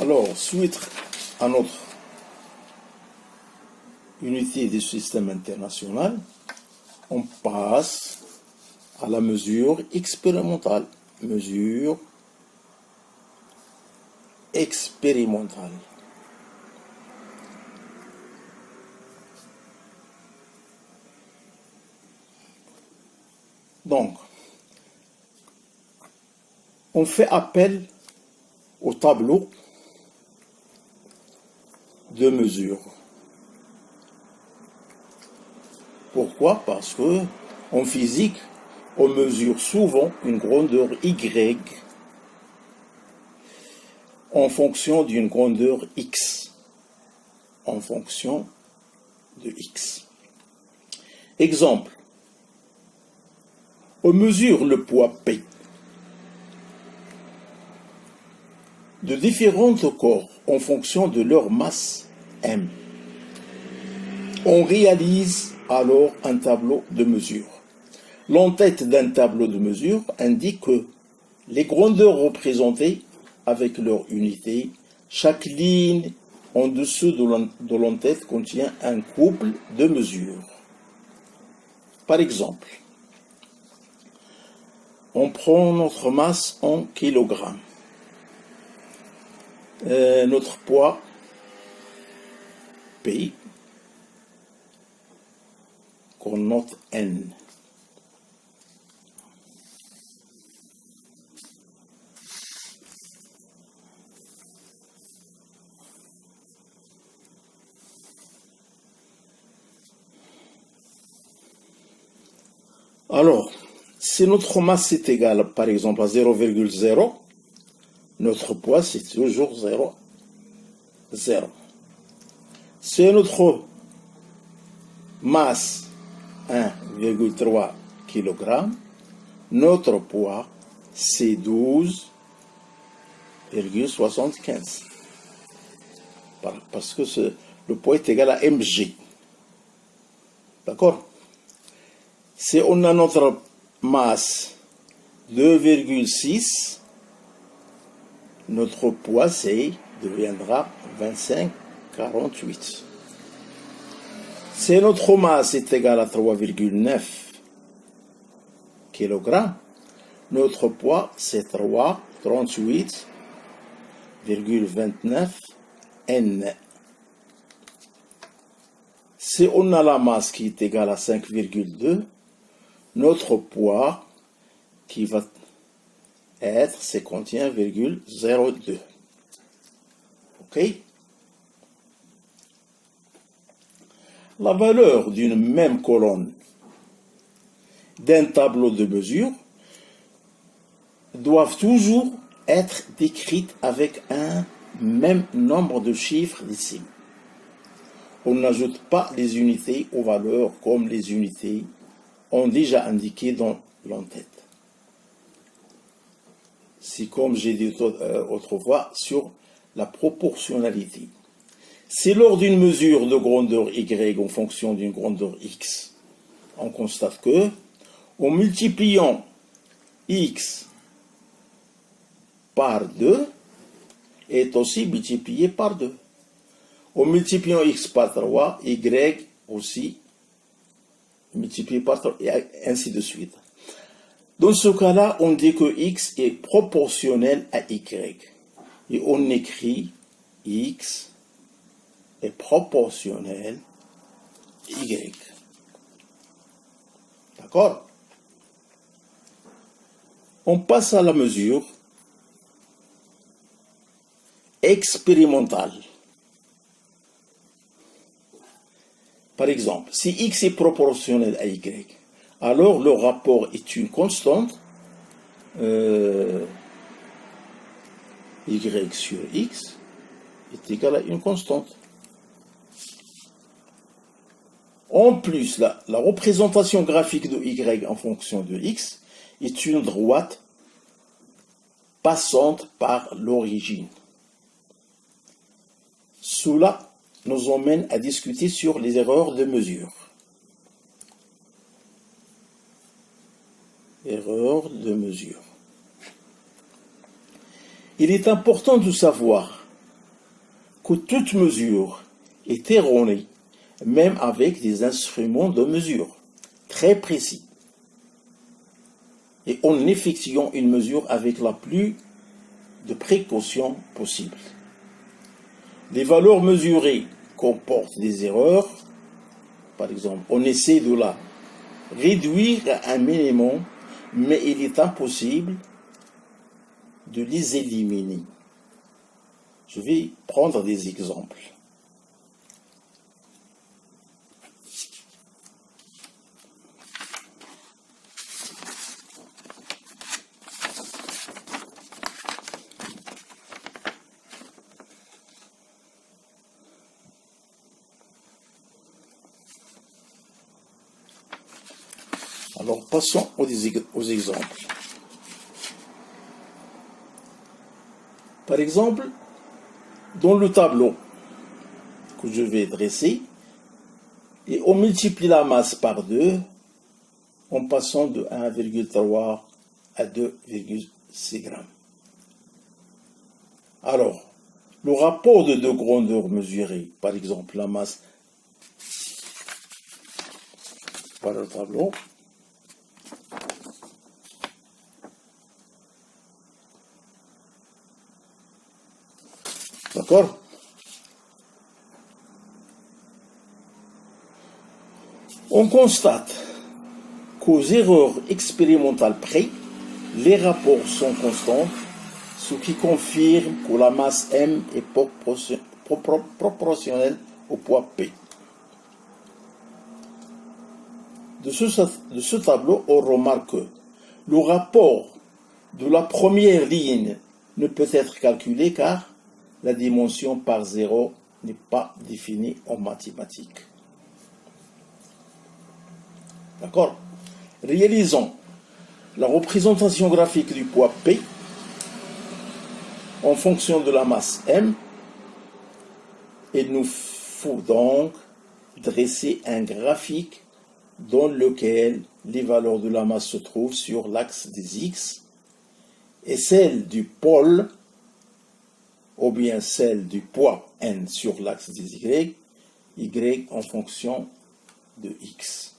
Alors, suite à notre unité du système international, on passe à la mesure expérimentale. Mesure expérimentale. Donc, on fait appel au tableau de mesure. Pourquoi? Parce que en physique, on mesure souvent une grandeur Y en fonction d'une grandeur X. En fonction de X. Exemple. On mesure le poids P de différents corps en fonction de leur masse M. On réalise alors un tableau de mesure. L'en-tête d'un tableau de mesure indique que les grandeurs représentées avec leur unité, chaque ligne en dessous de l'en-tête contient un couple de mesures. Par exemple, on prend notre masse en kilogrammes. Notre poids P qu'on note N. Alors, si notre masse est égale, par exemple, à 0,0, notre poids, c'est toujours 0. Si notre masse 1,3 kg, notre poids, c'est 12,75. Parce que le poids est égal à mg. D'accord? Si on a notre masse 2,6, notre poids deviendra 25,48. Si notre masse est égale à 3,9 kg, notre poids c'est 38,29 N. Si on a la masse qui est égale à 5,2, notre poids qui va être 51,02. OK? La valeur d'une même colonne d'un tableau de mesure doivent toujours être décrites avec un même nombre de chiffres décimaux. On n'ajoute pas les unités aux valeurs comme les unités ont déjà indiqué dans l'en-tête. C'est comme j'ai dit autrefois sur la proportionnalité. Si lors d'une mesure de grandeur Y en fonction d'une grandeur X, on constate que, en multipliant X par 2, est aussi multiplié par 2. En multipliant X par 3, Y aussi multiplié par 3, et ainsi de suite. Dans ce cas-là, on dit que X est proportionnel à Y. Et on écrit X est proportionnel à Y. D'accord? On passe à la mesure expérimentale. Par exemple, si X est proportionnel à Y, alors le rapport est une constante, Y sur X est égal à une constante. En plus, la représentation graphique de Y en fonction de X est une droite passante par l'origine. Cela nous emmène à discuter sur les erreurs de mesure. Erreurs de mesure. Il est important de savoir que toute mesure est erronée, même avec des instruments de mesure très précis, et en effectuant une mesure avec la plus de précaution possible. Les valeurs mesurées comportent des erreurs. Par exemple, on essaie de la réduire à un minimum, mais il est impossible de les éliminer. Je vais prendre des exemples. Alors, passons aux exemples. Par exemple, dans le tableau que je vais dresser, et on multiplie la masse par 2 en passant de 1,3 à 2,6 grammes. Alors, le rapport de deux grandeurs mesurées, par exemple la masse par le tableau, d'accord? On constate qu'aux erreurs expérimentales près, les rapports sont constants, ce qui confirme que la masse M est proportionnelle au poids P. De ce tableau, on remarque que le rapport de la première ligne ne peut être calculé car la dimension par 0 n'est pas définie en mathématiques. D'accord? Réalisons la représentation graphique du poids P en fonction de la masse M. Il nous faut donc dresser un graphique dans lequel les valeurs de la masse se trouvent sur l'axe des X et celles du pôle ou bien celle du poids N sur l'axe des Y en fonction de X.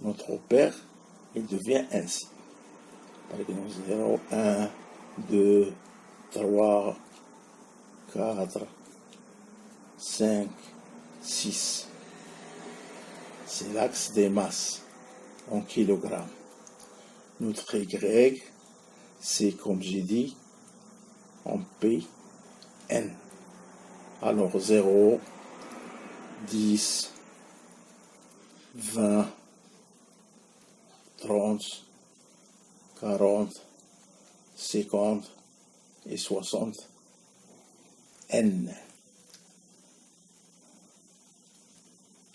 Notre repère, il devient ainsi. Par exemple, 0, 1, 2, 3, 4, 5, 6. C'est l'axe des masses en kilogrammes. Notre Y, c'est comme j'ai dit, en Pn. Alors 0, 10, 20, 30, 40, 50 et 60 N.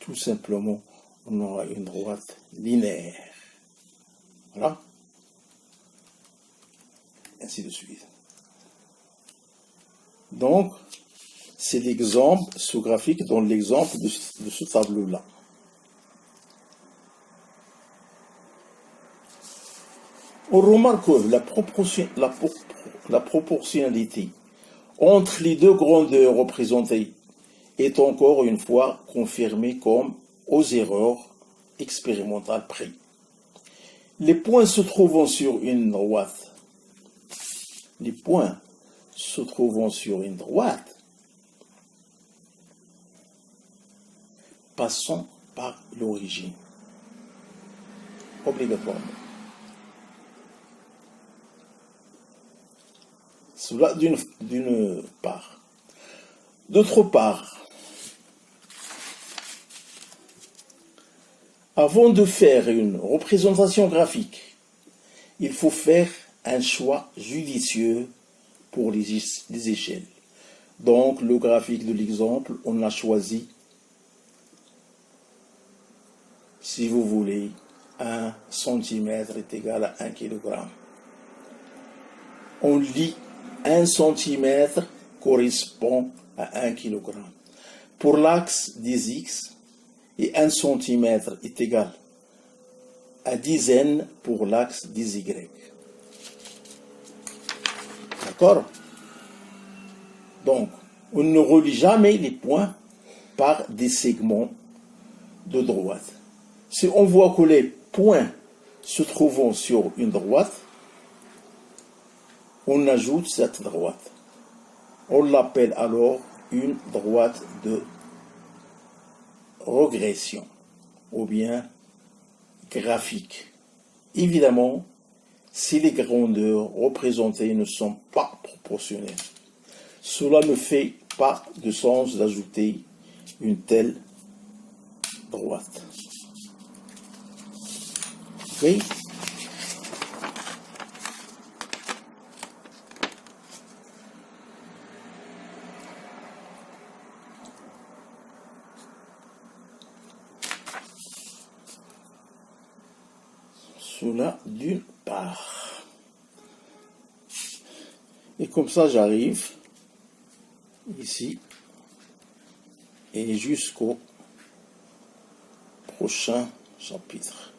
Tout simplement, on aura une droite linéaire. Voilà. Ainsi de suite. Donc, c'est l'exemple, ce graphique dans l'exemple de ce tableau-là. On remarque que la proportionnalité entre les deux grandeurs représentées est encore une fois confirmée comme aux erreurs expérimentales près. Les points se trouvant sur une droite, passons par l'origine, obligatoirement. Cela d'une part. D'autre part, avant de faire une représentation graphique, il faut faire un choix judicieux pour les échelles. Donc, le graphique de l'exemple, on a choisi, si vous voulez, 1 cm est égal à 1 kg. On lit 1 cm correspond à 1 kg. Pour l'axe des X, et 1 cm est égal à dizaines pour l'axe des Y. D'accord? Donc, on ne relie jamais les points par des segments de droite. Si on voit que les points se trouvent sur une droite, on ajoute cette droite. On l'appelle alors une droite de régression ou bien graphique. Évidemment, si les grandeurs représentées ne sont pas proportionnelles, cela ne fait pas de sens d'ajouter une telle droite. Ok? Cela d'une part. Et comme ça, j'arrive ici et jusqu'au prochain chapitre.